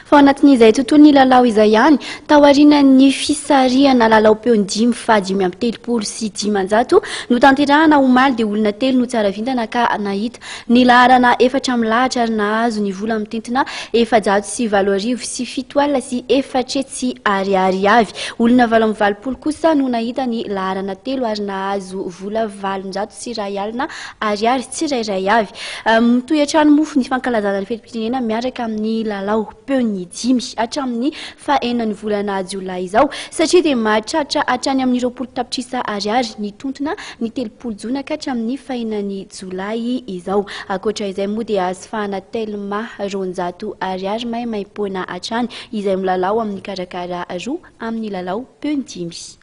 Fa anatin'izay tontolo ny lalao izay ihany taorian'ny fisarihana lalao peon-dimy fa 5 sy 6 no tanterahana omaly dia olona 3 no tsara vintana ka nahita ny laharana 4 milahatra ary nahazo ny vola mitentina 400 sy 7 sy 7 sy 4 sy ariary avy. Olona 7 kosa no nahita ny laharana 3 ary nahazo vola 700 sy R1 ariary sy tsirairay avy. Mitoetrano mofo ny fankalazana ny fetim-pirenena miaraka amin'ny lalao peon-dimy hatramin'ny fahaenina volana Jolay izao satria dia mahatratra hatrany amin'ny 20 tapitrisa ariary ny tontona ny 30 jona ka hatramin'ny fahaenina Jolay izao. Ankoatra izay moa dia asofahana telma 200 ariary maimaimpona hatrany izay milalao amin'ny karakara roa amin'ny lalao peon-dimy.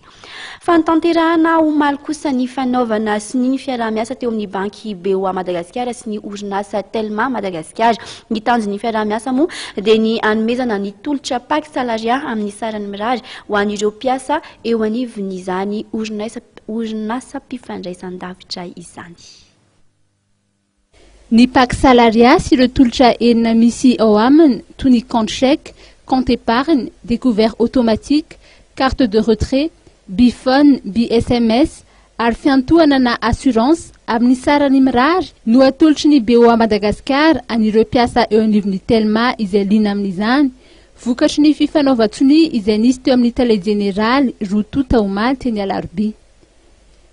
Fantanterahana omaly kosa ny fanaovana sy ny fiarahamiasa teo amin'ny banky BOA Madagasikara sy ny orinasa Telma Madagasikara. Ny tanjon'ny fiarahamiasa moa dia ny hanomezana ny tolotra paky salaria amin'ny sarany mirary ho an'ireo mpiasa eo anivon'izany orinasa mpifandraisan-davitra izany. Ny paky salaria sy ireo tolotra enina misy ao aminy toy ny compte chèque, compte épargne, découvert automatique, carte de retrait, bifone, bi-SMS ary fiantohana na assurance amin'ny sarany mirary no atolotry ny BOA Madagasikara an'ireo mpiasa eo anivon'ny Telma izay liana amin'izany. Vokatry ny fifanaovan-tsony izay nisy teo amin'ny tale jeneraly Rotota omaly teny Alarobia.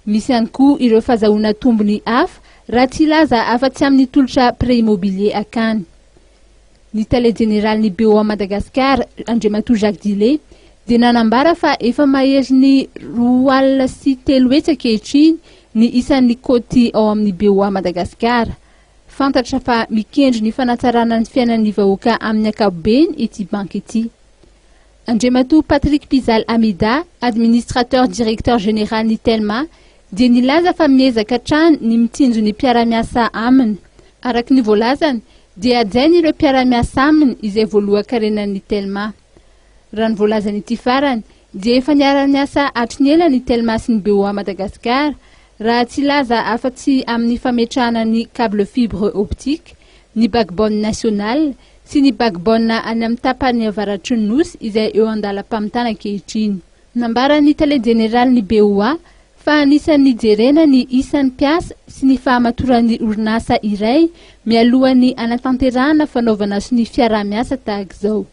Misy ihany koa ireo fahazahoana tombony hafa raha tsy ilaza afa-tsy amin'ny tolotra pré-immobilier akany. Ny tale jeneraly ny BOA Madagasikara Andriamatoa Jacques Dillet dia nanambara fa efa mahery ny 2 sy 3 hetsy ankehitriny ny isan'ny kôty ao amin'ny BOA Madagasikara. Fantatra fa mikendry ny fanatsarana ny fiainan'ny vahoaka amin'ny ankapobeny ity banky ity. Andriamatoa Patrick Pizal Amida, administrateur directeur général ny Telma, dia nilaza fa miezaka hatrany ny mitsinjo ny mpiara-miasa aminy. Araka ny voalazany dia ajainy ireo mpiara-miasa aminy izay voalohan-karenan'ny Telma. Raha ny voalazany ity farany dia efa niara-miasa hatry ny ela ny Telma sy ny BOA Madagasikara raha tsy laza afa-tsy amin'ny fametrahana ny câble fibre optique, ny backbone national sy ny backbone any amin'ny tapany avaratry ny nosy izay eo andalam-pamitana ankehitriny. Nambara ny tale jeneraly ny BOA fa anisan'ny jerena ny isan'ny mpiasa sy ny fahamatoran'ny orinasa iray mialohan'ny anatanterahana fanaovana sy ny fiarah-miasa tahaka izao.